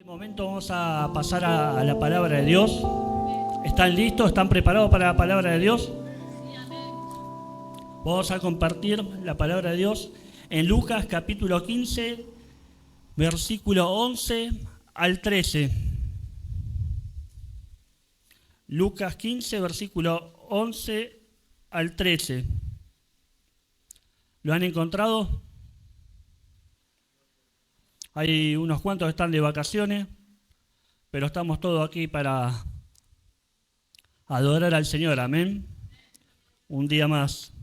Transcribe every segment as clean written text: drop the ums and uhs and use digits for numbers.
Momento vamos a pasar a la palabra de Dios. ¿Están listos? ¿Están preparados para la palabra de Dios? Vamos a compartir la palabra de Dios en Lucas capítulo 15, versículo 11 al 13. Lucas 15, versículo 11 al 13. ¿Lo han encontrado? Hay unos cuantos que están de vacaciones, pero estamos todos aquí para adorar al Señor, amén. Un día más.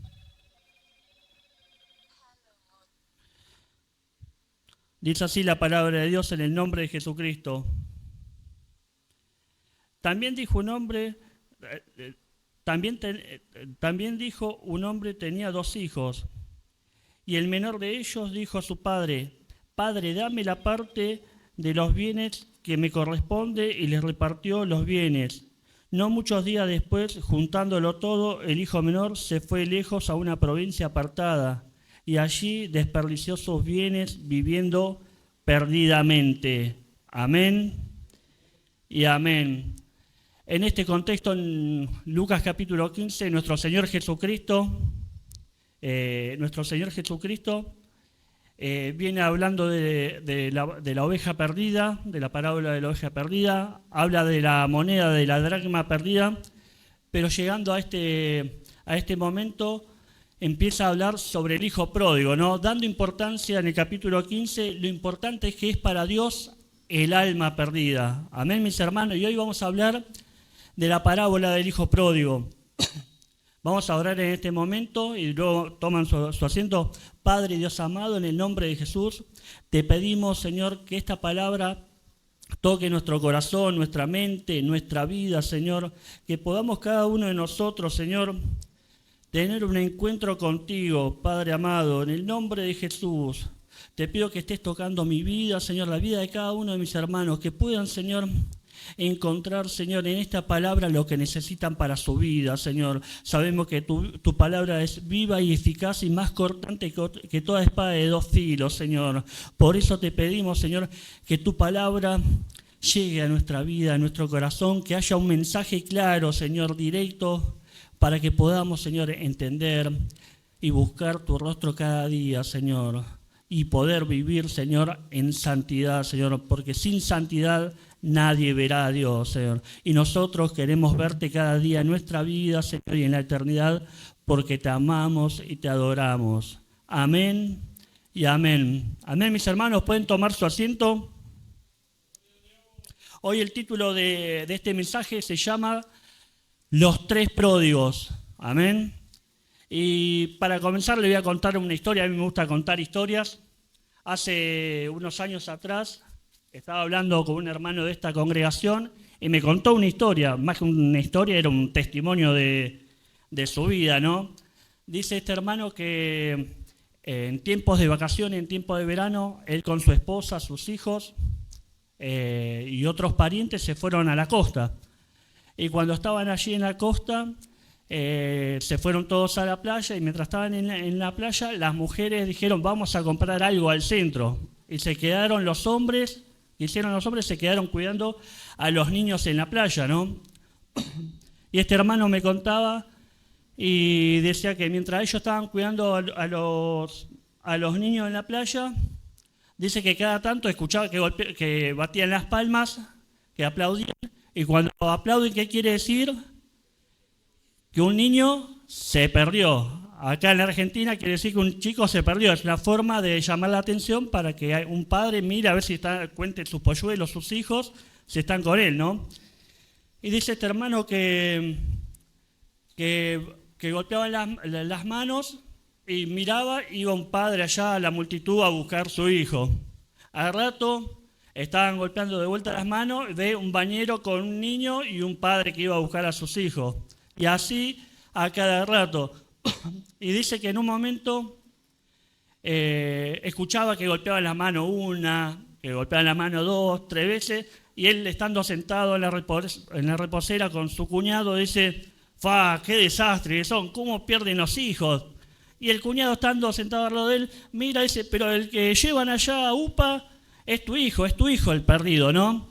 Dice así la palabra de Dios en el nombre de Jesucristo. También dijo un hombre tenía 2 hijos, y el menor de ellos dijo a su padre: Padre, dame la parte de los bienes que me corresponde, y les repartió los bienes. No muchos días después, juntándolo todo, el hijo menor se fue lejos a una provincia apartada, y allí desperdició sus bienes viviendo perdidamente. Amén y amén. En este contexto, en Lucas capítulo 15, nuestro Señor Jesucristo viene hablando de la oveja perdida, de la parábola de la oveja perdida, habla de la moneda, de la dracma perdida, pero llegando a este momento empieza a hablar sobre el hijo pródigo, ¿no? Dando importancia en el capítulo 15, lo importante es que es para Dios el alma perdida. Amén, mis hermanos, y hoy vamos a hablar de la parábola del hijo pródigo. Vamos a orar en este momento y luego toman su asiento. Padre Dios amado, en el nombre de Jesús, te pedimos, Señor, que esta palabra toque nuestro corazón, nuestra mente, nuestra vida, Señor, que podamos cada uno de nosotros, Señor, tener un encuentro contigo, Padre amado, en el nombre de Jesús. Te pido que estés tocando mi vida, Señor, la vida de cada uno de mis hermanos, que puedan, Señor, encontrar, Señor, en esta palabra lo que necesitan para su vida, Señor. Sabemos que tu palabra es viva y eficaz y más cortante que toda espada de 2 filos, Señor. Por eso te pedimos, Señor, que tu palabra llegue a nuestra vida, a nuestro corazón, que haya un mensaje claro, Señor, directo, para que podamos, Señor, entender y buscar tu rostro cada día, Señor, y poder vivir, Señor, en santidad, Señor, porque sin santidad nadie verá a Dios, Señor. Y nosotros queremos verte cada día en nuestra vida, Señor, y en la eternidad, porque te amamos y te adoramos. Amén y amén. Amén, mis hermanos, ¿pueden tomar su asiento? Hoy el título de este mensaje se llama Los 3 pródigos. Amén. Y para comenzar le voy a contar una historia. A mí me gusta contar historias. Hace unos años atrás estaba hablando con un hermano de esta congregación y me contó una historia. Más que una historia, era un testimonio de su vida, ¿no? Dice este hermano que en tiempos de vacaciones, en tiempos de verano, él con su esposa, sus hijos y otros parientes se fueron a la costa. Y cuando estaban allí en la costa, se fueron todos a la playa, y mientras estaban en la playa, las mujeres dijeron: vamos a comprar algo al centro. Y se quedaron los hombres, se quedaron cuidando a los niños en la playa, ¿no? Y este hermano me contaba y decía que mientras ellos estaban cuidando a los niños en la playa, dice que cada tanto escuchaba que batían las palmas, que aplaudían. Y cuando aplauden, ¿qué quiere decir? Que un niño se perdió. Acá en la Argentina quiere decir que un chico se perdió. Es una forma de llamar la atención para que un padre mire a ver si cuente sus polluelos, sus hijos, si están con él, ¿no? Y dice este hermano que golpeaba las manos y miraba, iba un padre allá a la multitud a buscar su hijo. Al rato estaban golpeando de vuelta las manos, ve un bañero con un niño y un padre que iba a buscar a sus hijos. Y así a cada rato. Y dice que en un momento escuchaba que golpeaban la mano una, que golpeaban la mano 2, 3 veces, y él, estando sentado en la reposera con su cuñado, dice: ¡fa, qué desastre son! ¿Cómo pierden los hijos? Y el cuñado, estando sentado al lado de él, mira y dice: pero el que llevan allá a UPA es tu hijo el perdido, ¿no?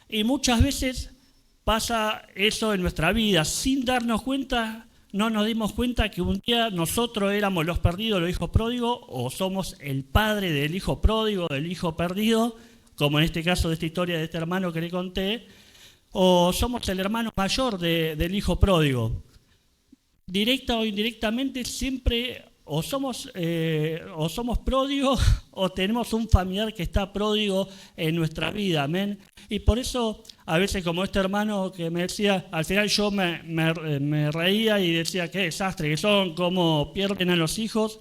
Y muchas veces pasa eso en nuestra vida, sin darnos cuenta, no nos dimos cuenta que un día nosotros éramos los perdidos, los hijos pródigos, o somos el padre del hijo pródigo, del hijo perdido, como en este caso de esta historia de este hermano que le conté, o somos el hermano mayor del hijo pródigo. Directa o indirectamente siempre o somos pródigos o tenemos un familiar que está pródigo en nuestra vida, amén. Y por eso a veces como este hermano que me decía, al final yo me reía y decía qué desastre que son, cómo pierden a los hijos,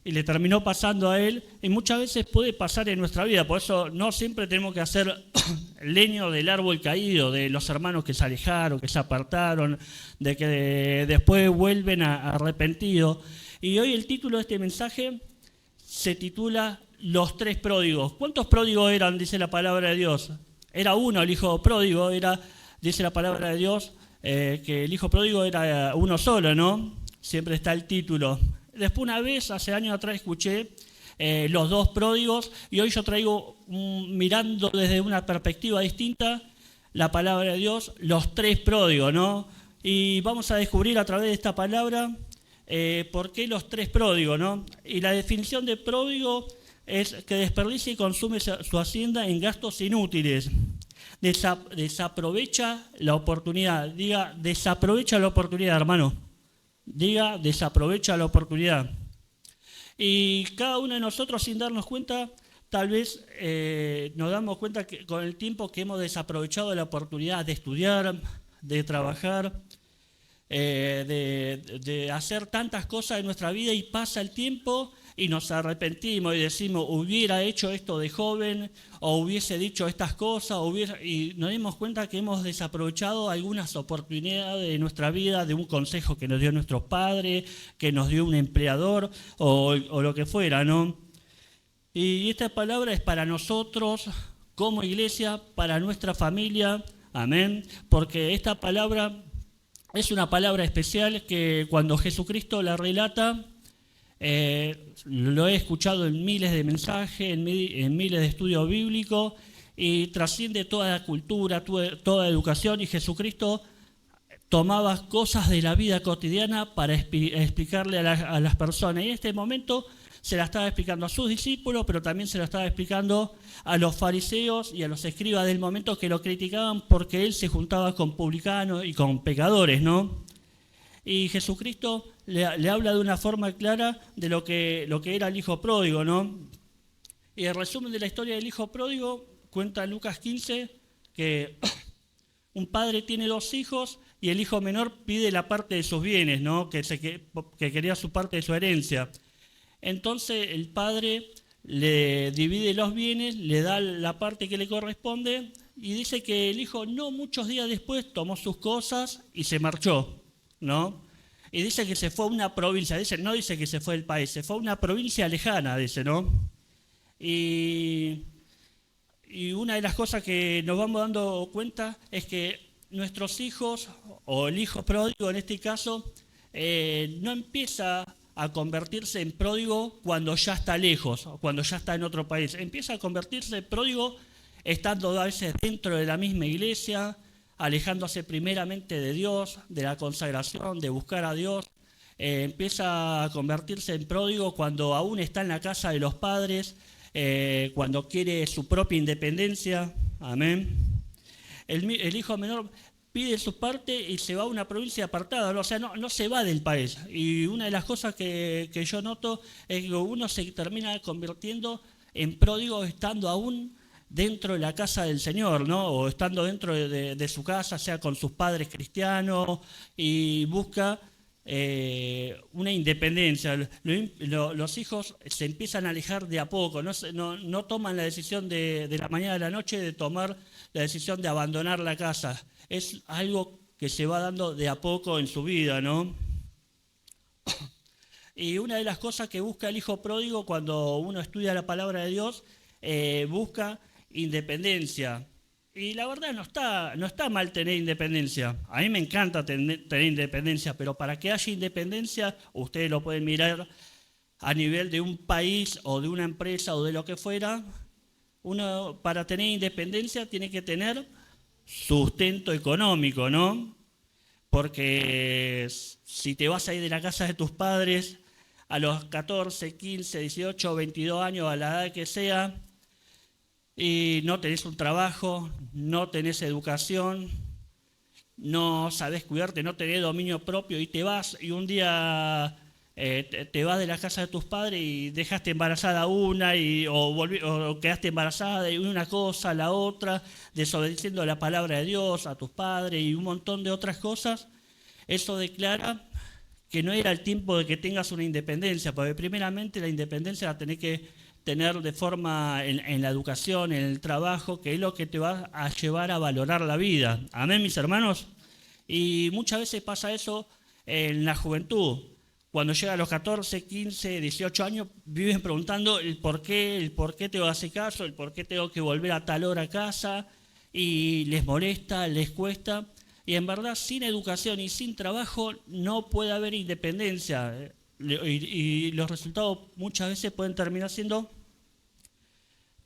y le terminó pasando a él, y muchas veces puede pasar en nuestra vida, por eso no siempre tenemos que hacer leño del árbol caído, de los hermanos que se alejaron, que se apartaron, de que después vuelven arrepentidos. Y hoy el título de este mensaje se titula Los tres pródigos. ¿Cuántos pródigos eran, dice la palabra de Dios? Era uno, el hijo pródigo, dice la palabra de Dios, que el hijo pródigo era uno solo, ¿no? Siempre está el título. Después una vez, hace años atrás, escuché los dos pródigos y hoy yo traigo, mirando desde una perspectiva distinta, la palabra de Dios, los tres pródigos, ¿no? Y vamos a descubrir a través de esta palabra por qué los tres pródigos, ¿no? Y la definición de pródigo es que desperdicia y consume su hacienda en gastos inútiles. Desaprovecha la oportunidad. Diga, desaprovecha la oportunidad, hermano. Diga, desaprovecha la oportunidad. Y cada uno de nosotros, sin darnos cuenta, tal vez nos damos cuenta que con el tiempo que hemos desaprovechado la oportunidad de estudiar, de trabajar, de hacer tantas cosas en nuestra vida, y pasa el tiempo y nos arrepentimos y decimos, hubiera hecho esto de joven, o hubiese dicho estas cosas, y nos dimos cuenta que hemos desaprovechado algunas oportunidades de nuestra vida, de un consejo que nos dio nuestro padre, que nos dio un empleador, o lo que fuera, ¿no? Y esta palabra es para nosotros, como iglesia, para nuestra familia, amén, porque esta palabra es una palabra especial que cuando Jesucristo la relata, lo he escuchado en miles de mensajes, en miles de estudios bíblicos, y trasciende toda la cultura, toda la educación, y Jesucristo tomaba cosas de la vida cotidiana para explicarle a las personas. Y en este momento se la estaba explicando a sus discípulos, pero también se la estaba explicando a los fariseos y a los escribas del momento, que lo criticaban porque él se juntaba con publicanos y con pecadores, ¿no? Y Jesucristo le habla de una forma clara de lo que era el hijo pródigo, ¿no? Y el resumen de la historia del hijo pródigo cuenta Lucas 15 que un padre tiene dos hijos y el hijo menor pide la parte de sus bienes, ¿no? Que quería su parte de su herencia. Entonces el padre le divide los bienes, le da la parte que le corresponde, y dice que el hijo no muchos días después tomó sus cosas y se marchó, ¿no? Y dice que se fue a una provincia, no dice que se fue del país, se fue a una provincia lejana, dice, ¿no? Y una de las cosas que nos vamos dando cuenta es que nuestros hijos, o el hijo pródigo en este caso, no empieza a convertirse en pródigo cuando ya está lejos, o cuando ya está en otro país. Empieza a convertirse en pródigo estando a veces dentro de la misma iglesia, alejándose primeramente de Dios, de la consagración, de buscar a Dios. Empieza a convertirse en pródigo cuando aún está en la casa de los padres, cuando quiere su propia independencia. Amén. El hijo menor pide su parte y se va a una provincia apartada, ¿no? O sea, no se va del país. Y una de las cosas que yo noto es que uno se termina convirtiendo en pródigo estando aún dentro de la casa del Señor, ¿no? O estando dentro de su casa, sea con sus padres cristianos, y busca una independencia. Los hijos se empiezan a alejar de a poco, no toman la decisión de la mañana a la noche de tomar la decisión de abandonar la casa. Es algo que se va dando de a poco en su vida, ¿no? Y una de las cosas que busca el hijo pródigo cuando uno estudia la palabra de Dios, busca independencia. Y la verdad no está mal tener independencia. A mí me encanta tener independencia, pero para que haya independencia, ustedes lo pueden mirar a nivel de un país o de una empresa o de lo que fuera, uno para tener independencia tiene que tener sustento económico, ¿no? Porque si te vas a ir de la casa de tus padres a los 14, 15, 18, 22 años, a la edad que sea, y no tenés un trabajo, no tenés educación, no sabés cuidarte, no tenés dominio propio y te vas y un día te vas de la casa de tus padres y dejaste embarazada una o quedaste embarazada y una cosa, la otra, desobedeciendo la palabra de Dios a tus padres y un montón de otras cosas, eso declara que no era el tiempo de que tengas una independencia, porque primeramente la independencia la tenés que tener de forma en la educación, en el trabajo, que es lo que te va a llevar a valorar la vida. Amén, mis hermanos. Y muchas veces pasa eso en la juventud. Cuando llega a los 14, 15, 18 años, viven preguntando el por qué tengo que hacer caso, el por qué tengo que volver a tal hora a casa, y les molesta, les cuesta. Y en verdad, sin educación y sin trabajo no puede haber independencia. Y los resultados muchas veces pueden terminar siendo,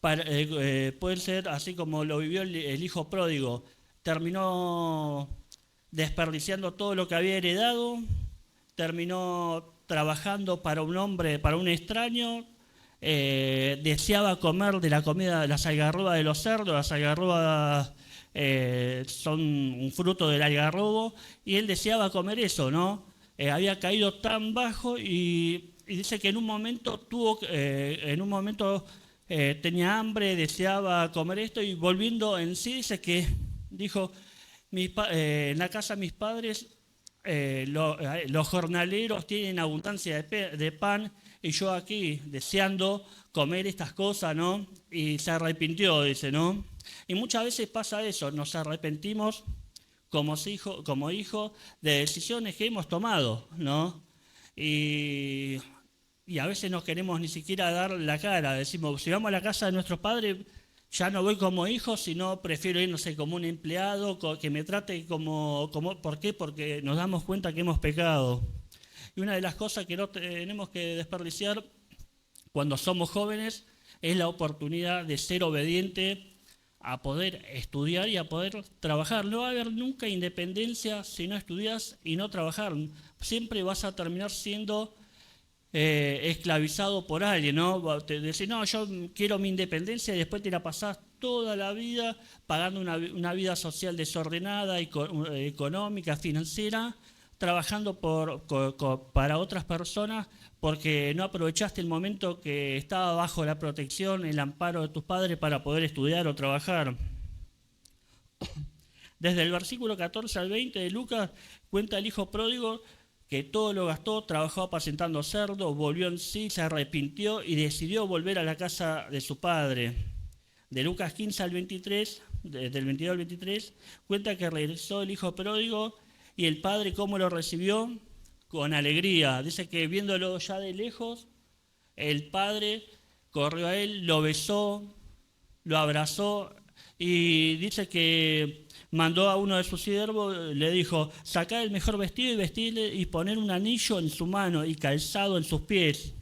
pueden ser así como lo vivió el hijo pródigo. Terminó desperdiciando todo lo que había heredado, terminó trabajando para un hombre, para un extraño, deseaba comer de la comida de las algarrobas de los cerdos, las algarrobas son un fruto del algarrobo, y él deseaba comer eso, ¿no? Había caído tan bajo y dice que en un momento tenía hambre, deseaba comer esto, y volviendo en sí dice que dijo, en la casa de mis padres los jornaleros tienen abundancia de pan y yo aquí deseando comer estas cosas, ¿no? Y se arrepintió, dice, ¿no? Y muchas veces pasa eso, nos arrepentimos como hijos de decisiones que hemos tomado, ¿no? Y a veces no queremos ni siquiera dar la cara, decimos, si vamos a la casa de nuestros padres, ya no voy como hijo, sino prefiero ir, no sé, como un empleado, que me trate como... ¿Por qué? Porque nos damos cuenta que hemos pecado. Y una de las cosas que no tenemos que desperdiciar cuando somos jóvenes es la oportunidad de ser obediente, a poder estudiar y a poder trabajar. No va a haber nunca independencia si no estudias y no trabajar. Siempre vas a terminar siendo esclavizado por alguien, ¿no? Te decís, no, yo quiero mi independencia, y después te la pasás toda la vida pagando una vida social desordenada, económica, financiera, trabajando para otras personas porque no aprovechaste el momento que estaba bajo la protección, el amparo de tus padres para poder estudiar o trabajar. Desde el versículo 14 al 20 de Lucas cuenta el hijo pródigo que todo lo gastó, trabajó apacentando cerdos, volvió en sí, se arrepintió y decidió volver a la casa de su padre. De Lucas 15 al 23, del 22 al 23, cuenta que regresó el hijo pródigo y el padre, ¿cómo lo recibió? Con alegría. Dice que viéndolo ya de lejos, el padre corrió a él, lo besó, lo abrazó y dice que mandó a uno de sus siervos, le dijo, sacá el mejor vestido y vestirle y poner un anillo en su mano y calzado en sus pies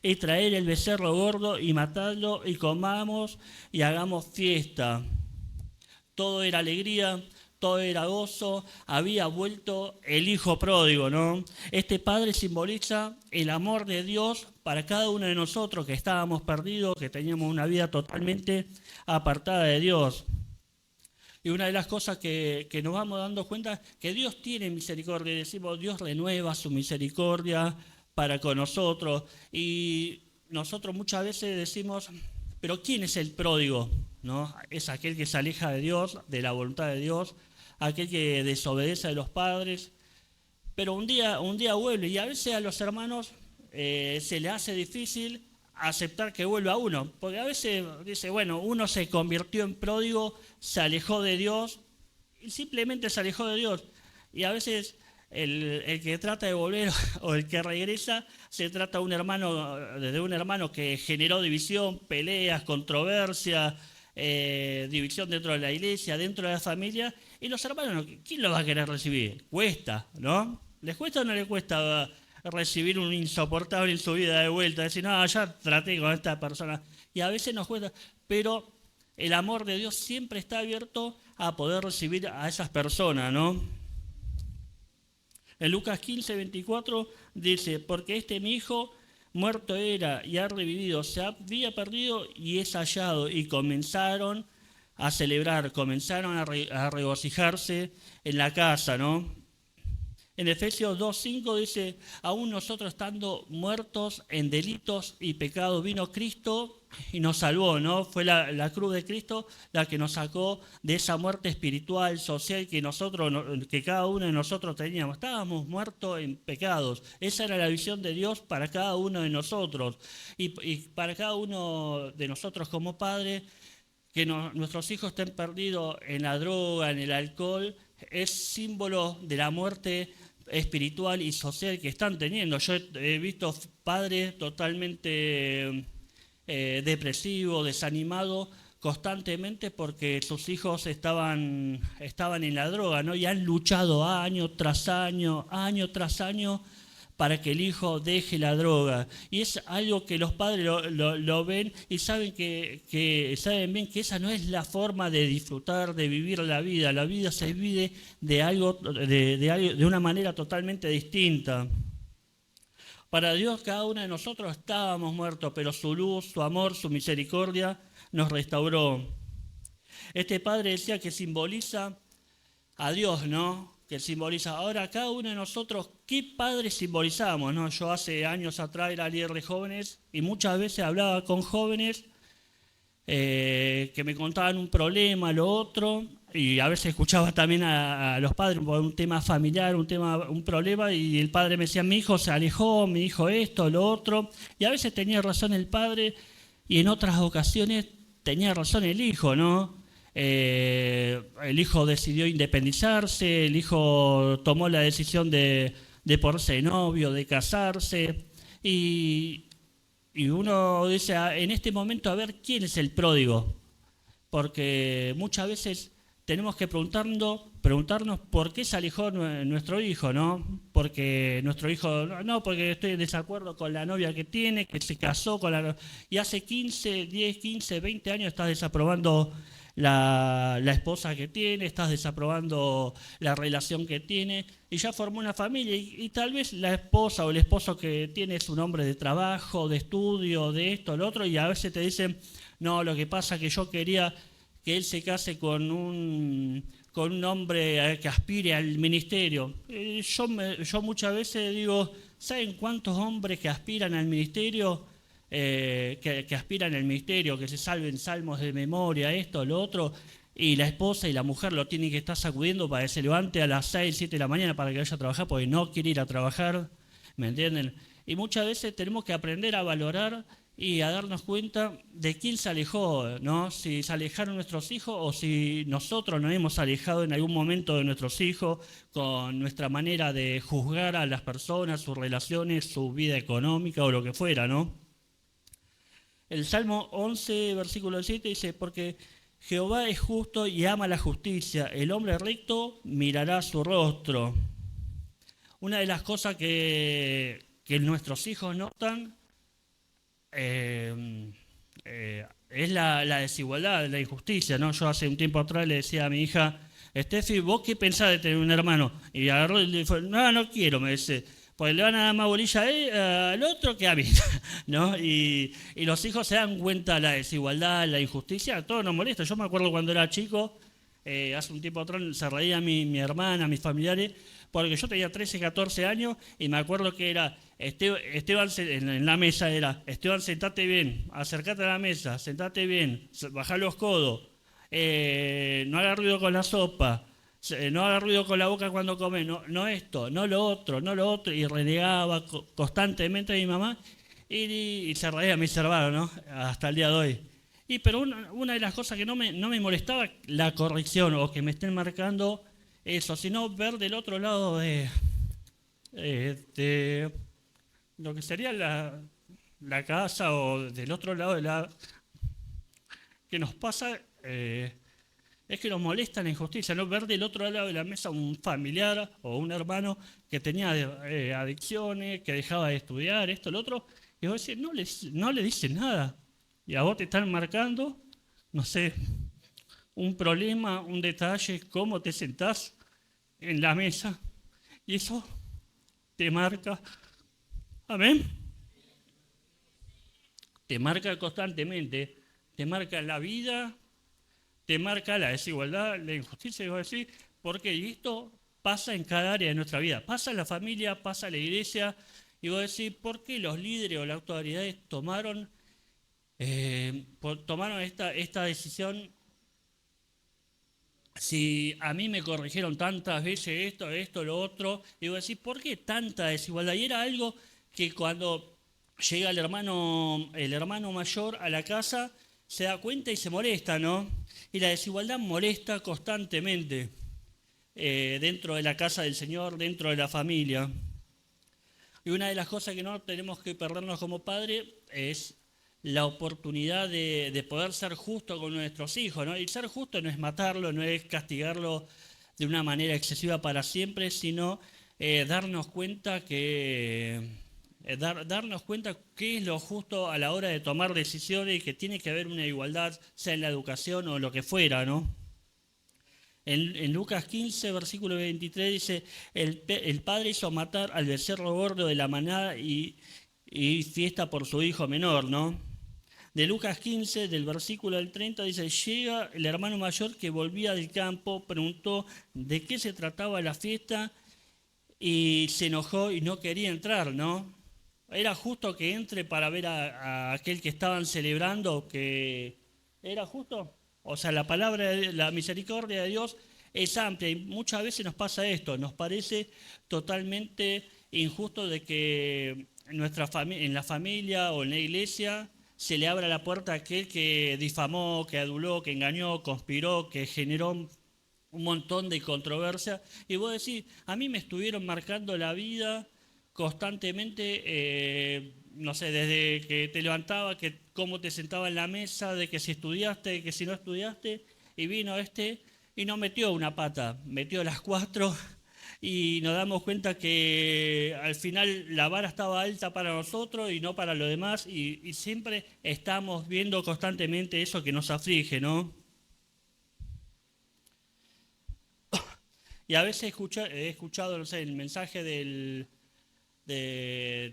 y traer el becerro gordo y matarlo y comamos y hagamos fiesta. Todo era alegría, todo era gozo, había vuelto el hijo pródigo, ¿no? Este padre simboliza el amor de Dios para cada uno de nosotros que estábamos perdidos, que teníamos una vida totalmente apartada de Dios. Y una de las cosas que nos vamos dando cuenta es que Dios tiene misericordia. Decimos, Dios renueva su misericordia para con nosotros. Y nosotros muchas veces decimos, pero ¿quién es el pródigo? ¿No? Es aquel que se aleja de Dios, de la voluntad de Dios, aquel que desobedece a los padres. Pero un día vuelve, y a veces a los hermanos se les hace difícil aceptar que vuelva uno, porque a veces dice, bueno, uno se convirtió en pródigo, se alejó de Dios, y simplemente se alejó de Dios, y a veces el que trata de volver o el que regresa, se trata de un hermano que generó división, peleas, controversia, división dentro de la iglesia, dentro de la familia, y los hermanos, ¿quién lo va a querer recibir? Cuesta, ¿no? ¿Les cuesta o no les cuesta recibir un insoportable en su vida de vuelta, decir, no, ya traté con esta persona. Y a veces nos cuesta, pero el amor de Dios siempre está abierto a poder recibir a esas personas, ¿no? En Lucas 15:24 dice, porque este mi hijo muerto era y ha revivido, se había perdido y es hallado. Y comenzaron a celebrar, comenzaron a regocijarse en la casa, ¿no? En Efesios 2:5 dice, aún nosotros estando muertos en delitos y pecados, vino Cristo y nos salvó, ¿no? Fue la cruz de Cristo la que nos sacó de esa muerte espiritual, social que que cada uno de nosotros teníamos. Estábamos muertos en pecados. Esa era la visión de Dios para cada uno de nosotros. Y para cada uno de nosotros como padre, que nuestros hijos estén perdidos en la droga, en el alcohol, es símbolo de la muerte espiritual y social que están teniendo. Yo he visto padres totalmente depresivos, desanimados, constantemente porque sus hijos estaban en la droga, ¿no? Y han luchado año tras año, para que el hijo deje la droga. Y es algo que los padres lo ven y saben saben bien que esa no es la forma de disfrutar, de vivir la vida. La vida se vive de una manera totalmente distinta. Para Dios cada uno de nosotros estábamos muertos, pero su luz, su amor, su misericordia nos restauró. Este padre decía que simboliza a Dios, ¿no? Que simboliza. Ahora, cada uno de nosotros, ¿qué padre simbolizamos, no? Yo hace años atrás era líder de jóvenes y muchas veces hablaba con jóvenes que me contaban un problema, lo otro, y a veces escuchaba también a los padres por un tema familiar, un problema, y el padre me decía, mi hijo se alejó, mi hijo esto, lo otro, y a veces tenía razón el padre, y en otras ocasiones tenía razón el hijo, ¿no? El hijo decidió independizarse, el hijo tomó la decisión de ponerse de novio, de casarse, y, y uno dice, en este momento a ver quién es el pródigo, porque muchas veces tenemos que preguntarnos por qué se alejó nuestro hijo, ¿no? Porque nuestro hijo, no, porque estoy en desacuerdo con la novia que tiene, que se casó con la... Y hace 15, 20 años estás desaprobando la esposa que tiene, estás desaprobando la relación que tiene, y ya formó una familia, y tal vez la esposa o el esposo que tiene es un hombre de trabajo, de estudio, de esto, lo otro, y a veces te dicen, no, lo que pasa es que yo quería que él se case con un hombre que aspire al ministerio. Yo muchas veces digo, ¿saben cuántos hombres que aspiran al ministerio? Que aspiran al ministerio, que se salven salmos de memoria, esto, lo otro, y la esposa y la mujer lo tienen que estar sacudiendo para que se levante a las 6, 7 de la mañana para que vaya a trabajar, porque no quiere ir a trabajar, ¿me entienden? Y muchas veces tenemos que aprender a valorar y a darnos cuenta de quién se alejó, ¿no? Si se alejaron nuestros hijos o si nosotros nos hemos alejado en algún momento de nuestros hijos con nuestra manera de juzgar a las personas, sus relaciones, su vida económica o lo que fuera, ¿no? El Salmo 11, versículo 7 dice, porque Jehová es justo y ama la justicia, el hombre recto mirará su rostro. Una de las cosas que nuestros hijos notan es la desigualdad, la injusticia, ¿no? Yo hace un tiempo atrás le decía a mi hija, Steffi, ¿vos qué pensás de tener un hermano? Y agarró y le dijo, no, no quiero, me dice, pues le van a dar más bolilla a él, al otro que a mí, ¿no? Y los hijos se dan cuenta de la desigualdad, la injusticia, a todos nos molesta. Yo me acuerdo cuando era chico, hace un tiempo atrás se reía mi hermana, mis familiares, porque yo tenía 13, 14 años y me acuerdo que era, Esteban en la mesa era, Esteban, sentate bien, acércate a la mesa, sentate bien, bajá los codos, no hagas ruido con la sopa, no haga ruido con la boca cuando come, no esto, no lo otro, y renegaba constantemente a mi mamá y se reía mis hermanos, ¿no? Hasta el día de hoy. Pero una de las cosas que no me molestaba la corrección o que me estén marcando eso, sino ver del otro lado de lo que sería la casa o del otro lado de que nos pasa Es que nos molesta la injusticia, ¿no? Ver del otro lado de la mesa un familiar o un hermano que tenía adicciones, que dejaba de estudiar, esto, lo otro, y vos decís, no le dices nada. Y a vos te están marcando, no sé, un problema, un detalle, cómo te sentás en la mesa, y eso te marca, amén, te marca constantemente, te marca la vida, te marca la desigualdad, la injusticia, y vos decís, porque esto pasa en cada área de nuestra vida, pasa en la familia, pasa en la iglesia, y vos decís, ¿por qué los líderes o las autoridades tomaron esta decisión? Si a mí me corrigieron tantas veces esto, lo otro, y vos decís, ¿por qué tanta desigualdad? Y era algo que cuando llega el hermano mayor a la casa, se da cuenta y se molesta, ¿no? Y la desigualdad molesta constantemente dentro de la casa del Señor, dentro de la familia. Y una de las cosas que no tenemos que perdernos como padre es la oportunidad de poder ser justo con nuestros hijos, ¿no? Y ser justo no es matarlo, no es castigarlo de una manera excesiva para siempre, sino darnos cuenta darnos cuenta qué es lo justo a la hora de tomar decisiones y que tiene que haber una igualdad, sea en la educación o lo que fuera, ¿no? En Lucas 15, versículo 23 dice, el padre hizo matar al becerro gordo de la manada y fiesta por su hijo menor, ¿no? De Lucas 15, del versículo del 30, dice, llega el hermano mayor que volvía del campo, preguntó de qué se trataba la fiesta y se enojó y no quería entrar, ¿no? Era justo que entre para ver a aquel que estaban celebrando, que era justo. O sea, la misericordia de Dios es amplia y muchas veces nos pasa esto, nos parece totalmente injusto de que en la familia o en la iglesia se le abra la puerta a aquel que difamó, que aduló, que engañó, conspiró, que generó un montón de controversia. Y vos decís, a mí me estuvieron marcando la vida constantemente, no sé, desde que te levantaba, que cómo te sentaba en la mesa, de que si estudiaste, de que si no estudiaste, y vino y no metió una pata, metió las cuatro, y nos damos cuenta que al final la vara estaba alta para nosotros y no para los demás, y siempre estamos viendo constantemente eso que nos aflige, ¿no? Y a veces he escuchado, no sé, el mensaje de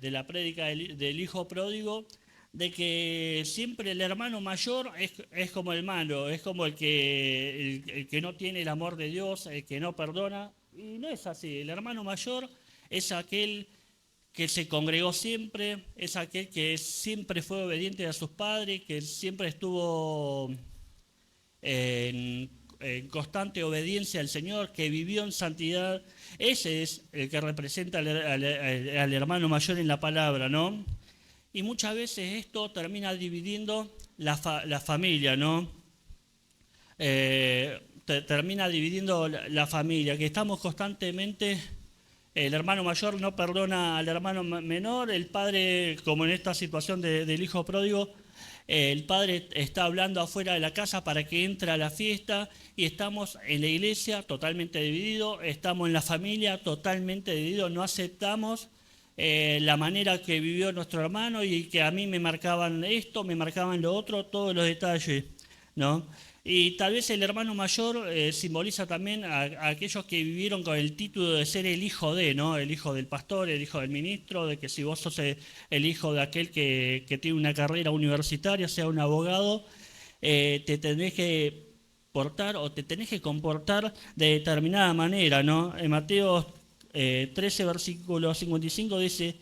la prédica del hijo pródigo, de que siempre el hermano mayor es como el malo, es como el que no tiene el amor de Dios, el que no perdona. Y no es así. El hermano mayor es aquel que se congregó siempre, es aquel que siempre fue obediente a sus padres, que siempre estuvo en constante obediencia al Señor, que vivió en santidad. Ese es el que representa al hermano mayor en la palabra, ¿no? Y muchas veces esto termina dividiendo la familia, ¿no? Termina dividiendo la familia, que estamos constantemente, el hermano mayor no perdona al hermano menor, el padre, como en esta situación del hijo pródigo, el padre está hablando afuera de la casa para que entre a la fiesta y estamos en la iglesia totalmente divididos, estamos en la familia totalmente divididos, no aceptamos la manera que vivió nuestro hermano y que a mí me marcaban esto, me marcaban lo otro, todos los detalles, ¿no? Y tal vez el hermano mayor simboliza también a aquellos que vivieron con el título de ser el hijo de, ¿no? El hijo del pastor, el hijo del ministro, de que si vos sos el hijo de aquel que tiene una carrera universitaria, sea un abogado, te tenés que portar o te tenés que comportar de determinada manera, ¿no? En Mateo 13, versículo 55 dice,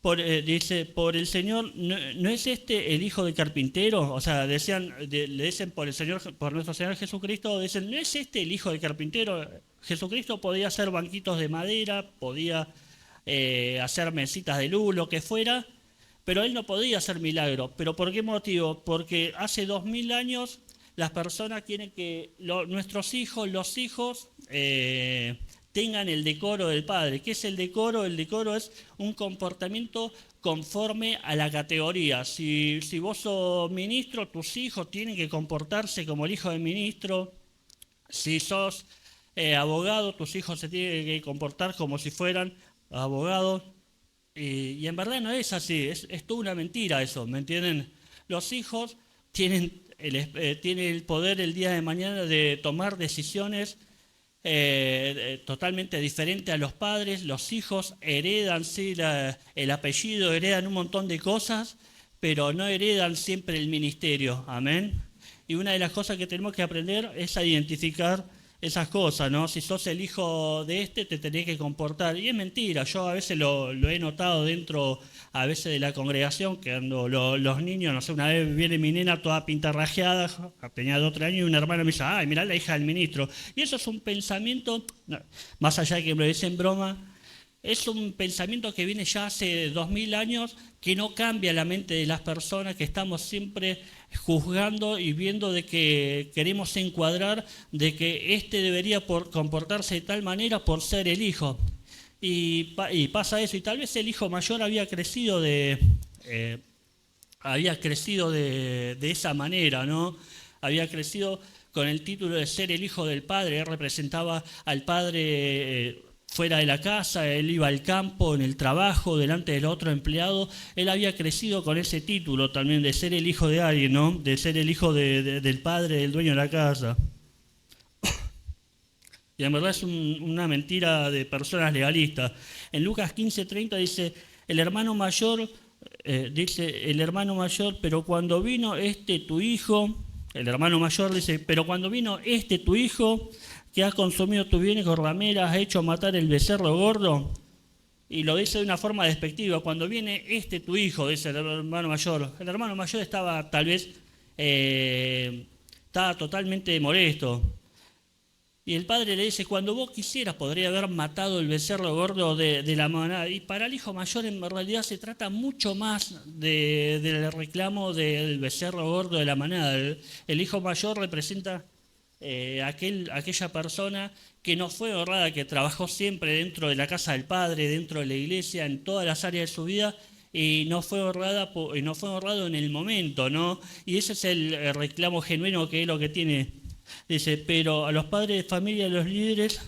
por el Señor, ¿no es este el hijo del carpintero? O sea, le dicen por el Señor, por nuestro Señor Jesucristo, dicen, ¿no es este el hijo del carpintero? Jesucristo podía hacer banquitos de madera, podía hacer mesitas de luz, lo que fuera, pero él no podía hacer milagros. ¿Pero por qué motivo? Porque hace 2000 años las personas quieren que nuestros hijos, los hijos, tengan el decoro del padre. ¿Qué es el decoro? El decoro es un comportamiento conforme a la categoría. Si vos sos ministro, tus hijos tienen que comportarse como el hijo del ministro. Si sos abogado, tus hijos se tienen que comportar como si fueran abogados. Y en verdad no es así, es toda una mentira eso, ¿me entienden? Los hijos tienen el poder el día de mañana de tomar decisiones totalmente diferentes a los padres. Los hijos heredan sí, el apellido, heredan un montón de cosas, pero no heredan siempre el ministerio, amén. Y una de las cosas que tenemos que aprender es a identificar esas cosas, ¿no? Si sos el hijo de te tenés que comportar. Y es mentira, yo a veces lo he notado dentro, a veces de la congregación, que los niños, no sé, una vez viene mi nena toda pintarrajeada, tenía 2 o 3 años, y una hermana me dice, ay, mirá la hija del ministro. Y eso es un pensamiento, no, más allá de que me lo dicen broma, es un pensamiento que viene ya hace 2000 años, que no cambia la mente de las personas, que estamos siempre juzgando y viendo de que queremos encuadrar de que debería comportarse de tal manera por ser el hijo. Y pasa eso, y tal vez el hijo mayor había crecido de esa manera, ¿no? Había crecido con el título de ser el hijo del padre. Él representaba al padre fuera de la casa, él iba al campo, en el trabajo, delante del otro empleado. Él había crecido con ese título también de ser el hijo de alguien, ¿no? De ser el hijo del padre, del dueño de la casa. Y en verdad es una mentira de personas legalistas. En Lucas 15:30 dice, el hermano mayor, pero cuando vino tu hijo, el hermano mayor dice, pero cuando vino tu hijo, que has consumido tus bienes con rameras, has hecho matar el becerro gordo, y lo dice de una forma despectiva, cuando viene tu hijo, dice el hermano mayor estaba tal vez, estaba totalmente molesto. Y el padre le dice, cuando vos quisieras podría haber matado el becerro gordo de la manada. Y para el hijo mayor en realidad se trata mucho más del reclamo del becerro gordo de la manada. El hijo mayor representa aquella persona que no fue honrada, que trabajó siempre dentro de la casa del padre, dentro de la iglesia, en todas las áreas de su vida, y no fue honrado en el momento, ¿no? Y ese es el reclamo genuino que es lo que tiene. Dice, pero a los padres de familia, a los líderes,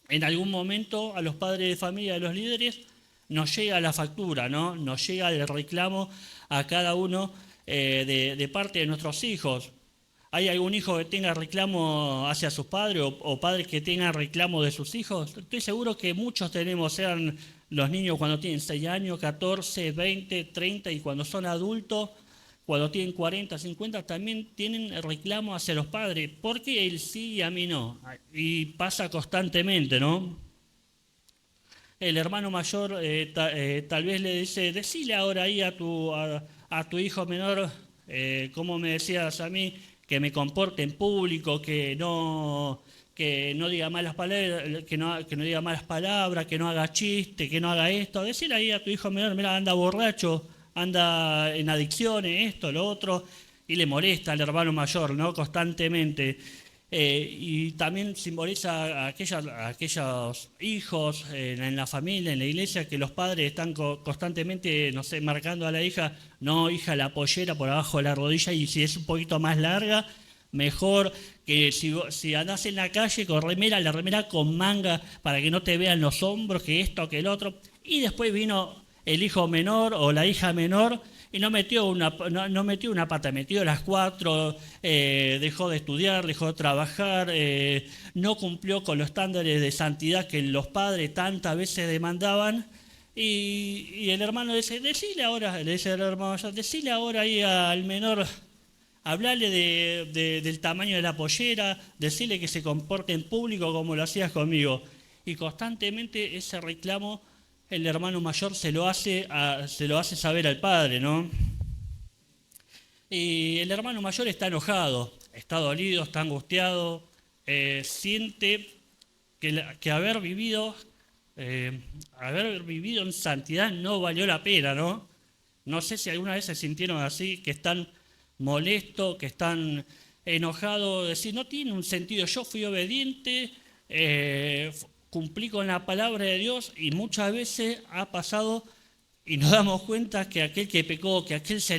en algún momento a los padres de familia, a los líderes, nos llega la factura, ¿no? Nos llega el reclamo a cada uno de parte de nuestros hijos. ¿Hay algún hijo que tenga reclamo hacia sus padres o padres que tengan reclamo de sus hijos? Estoy seguro que muchos tenemos, sean los niños cuando tienen 6 años, 14, 20, 30 y cuando son adultos, cuando tienen 40, 50, también tienen reclamo hacia los padres. ¿Por qué él sí y a mí no? Y pasa constantemente, ¿no? El hermano mayor tal vez le dice, decile ahora ahí a tu hijo menor, como me decías a mí, que me comporte en público, que no diga malas palabras, que no diga malas palabras, que no haga chiste, que no haga esto. Decile ahí a tu hijo menor, mira, anda borracho, anda en adicciones, esto, lo otro, y le molesta al hermano mayor, ¿no? Constantemente. Y también simboliza a aquellos hijos en la familia, en la iglesia, que los padres están constantemente, no sé, marcando a la hija, no, hija, la pollera por abajo de la rodilla, y si es un poquito más larga, mejor que si andás en la calle con remera, la remera con manga para que no te vean los hombros, que esto, que el otro. Y después vino el hijo menor o la hija menor y no metió una pata, metió las 4, dejó de estudiar, dejó de trabajar, no cumplió con los estándares de santidad que los padres tantas veces demandaban. Y el hermano dice, le dice el hermano mayor, decile ahora ahí al menor, hablarle del tamaño de la pollera, decirle que se comporte en público como lo hacías conmigo. Y constantemente ese reclamo el hermano mayor se lo hace saber al padre, ¿no? Y el hermano mayor está enojado, está dolido, está angustiado, siente que haber vivido en santidad no valió la pena, ¿no? No sé si alguna vez se sintieron así, que están molestos, que están enojados, decir, no tiene un sentido, yo fui obediente, cumplí con la palabra de Dios, y muchas veces ha pasado Y nos damos cuenta que aquel que pecó, que aquel se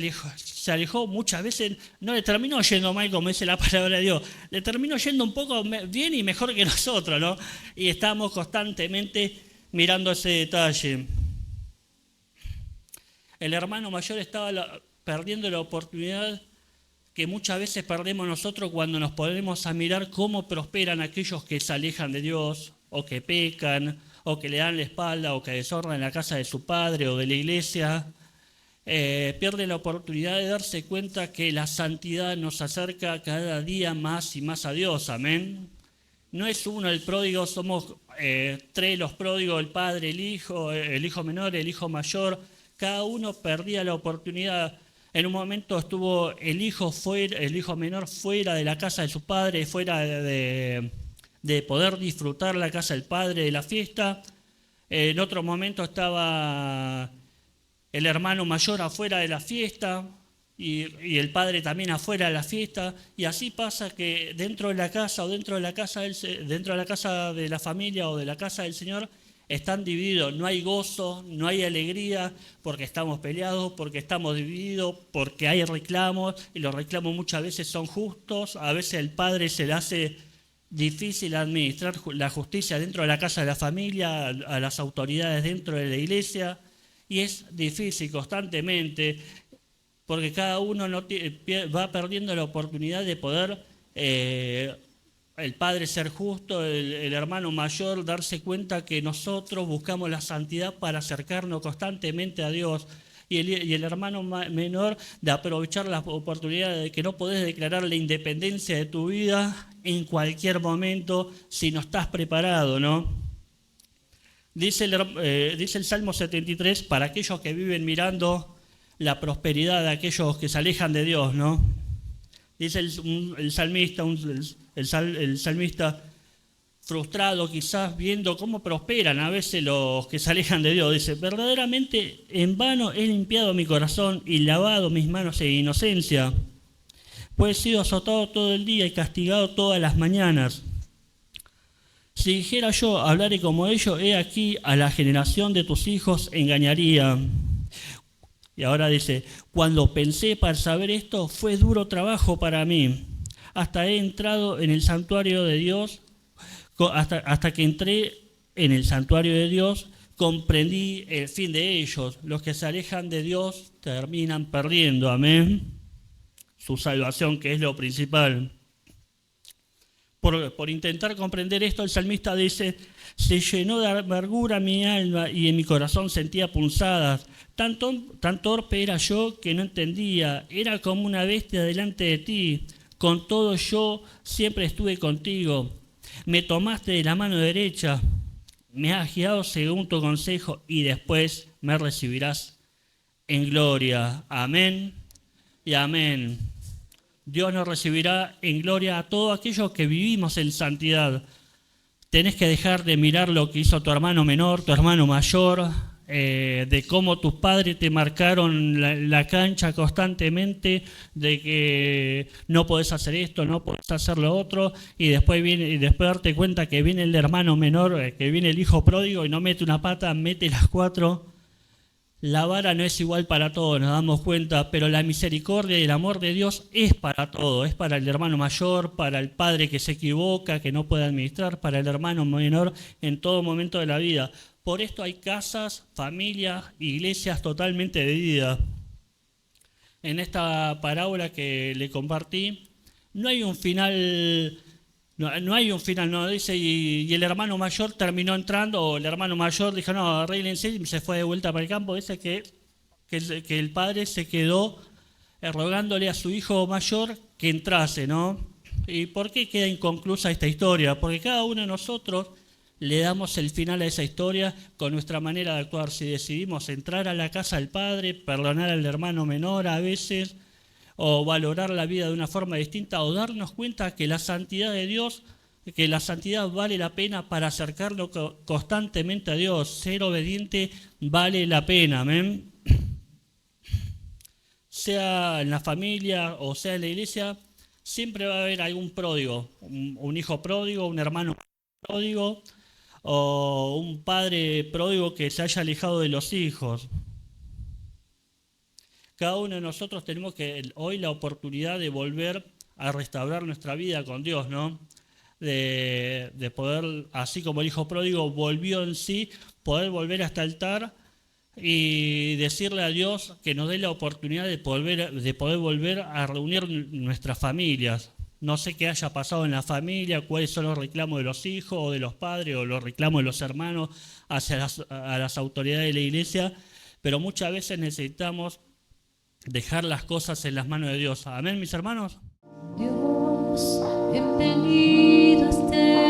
alejó, muchas veces no le terminó yendo mal, como dice la palabra de Dios, le terminó yendo un poco bien y mejor que nosotros, ¿no? Y estamos constantemente mirando ese detalle. El hermano mayor estaba perdiendo la oportunidad que muchas veces perdemos nosotros cuando nos ponemos a mirar cómo prosperan aquellos que se alejan de Dios, o que pecan, o que le dan la espalda, o que desordenan la casa de su padre o de la iglesia. Pierde la oportunidad de darse cuenta que la santidad nos acerca cada día más y más a Dios. Amén. No es uno el pródigo, somos tres los pródigos, el padre, el hijo menor, el hijo mayor. Cada uno perdía la oportunidad. En un momento estuvo el hijo menor fuera de la casa de su padre, fuera de poder disfrutar la casa del padre, de la fiesta. En otro momento estaba el hermano mayor afuera de la fiesta y el padre también afuera de la fiesta. Y así pasa que dentro de la casa o dentro de la casa de la familia o de la casa del Señor están divididos. No hay gozo, no hay alegría porque estamos peleados, porque estamos divididos, porque hay reclamos y los reclamos muchas veces son justos. A veces el padre se le hace difícil administrar la justicia dentro de la casa de la familia, a las autoridades dentro de la iglesia, y es difícil constantemente porque cada uno va perdiendo la oportunidad de poder, el padre ser justo, el hermano mayor darse cuenta que nosotros buscamos la santidad para acercarnos constantemente a Dios, y el hermano menor de aprovechar la oportunidad de que no podés declarar la independencia de tu vida en cualquier momento si no estás preparado, ¿no? Dice el Salmo 73, para aquellos que viven mirando la prosperidad de aquellos que se alejan de Dios, ¿no? Dice el salmista, frustrado quizás viendo cómo prosperan a veces los que se alejan de Dios, dice: verdaderamente en vano he limpiado mi corazón y lavado mis manos en inocencia, pues he sido azotado todo el día y castigado todas las mañanas. Si dijera yo, hablaré como ellos, he aquí a la generación de tus hijos engañaría. Y ahora dice: cuando pensé para saber esto, fue duro trabajo para mí. Hasta he entrado en el santuario de Dios, hasta que entré en el santuario de Dios, comprendí el fin de ellos. Los que se alejan de Dios terminan perdiendo, amén, su salvación, que es lo principal. Por intentar comprender esto, el salmista dice: se llenó de amargura mi alma y en mi corazón sentía punzadas. Tan torpe era yo que no entendía. Era como una bestia delante de ti. Con todo yo siempre estuve contigo. Me tomaste de la mano derecha. Me has guiado según tu consejo y después me recibirás en gloria. Amén y amén. Dios nos recibirá en gloria a todos aquellos que vivimos en santidad. Tenés que dejar de mirar lo que hizo tu hermano menor, tu hermano mayor, de cómo tus padres te marcaron la cancha constantemente, de que no podés hacer esto, no podés hacer lo otro, y después darte cuenta que viene el hermano menor, que viene el hijo pródigo y no mete una pata, mete las cuatro. La vara no es igual para todos, nos damos cuenta, pero la misericordia y el amor de Dios es para todo. Es para el hermano mayor, para el padre que se equivoca, que no puede administrar, para el hermano menor en todo momento de la vida. Por esto hay casas, familias, iglesias totalmente divididas. En esta parábola que le compartí, no hay un final. No hay un final, no dice, y el hermano mayor terminó entrando, o el hermano mayor dijo: no, arréglense, y se fue de vuelta para el campo. Dice que el padre se quedó rogándole a su hijo mayor que entrase, ¿no? ¿Y por qué queda inconclusa esta historia? Porque cada uno de nosotros le damos el final a esa historia con nuestra manera de actuar. Si decidimos entrar a la casa del padre, perdonar al hermano menor a veces, o valorar la vida de una forma distinta, o darnos cuenta que la santidad de Dios, que la santidad vale la pena para acercarlo constantemente a Dios. Ser obediente vale la pena, amén. Sea en la familia o sea en la iglesia, siempre va a haber algún pródigo, un hijo pródigo, un hermano pródigo, o un padre pródigo que se haya alejado de los hijos. Cada uno de nosotros tenemos hoy la oportunidad de volver a restaurar nuestra vida con Dios, ¿no? De poder, así como el hijo pródigo volvió en sí, poder volver a este altar y decirle a Dios que nos dé la oportunidad de poder volver a reunir nuestras familias. No sé qué haya pasado en la familia, cuáles son los reclamos de los hijos o de los padres o los reclamos de los hermanos hacia a las autoridades de la iglesia, pero muchas veces necesitamos dejar las cosas en las manos de Dios. Amén, mis hermanos. Dios, bienvenido a este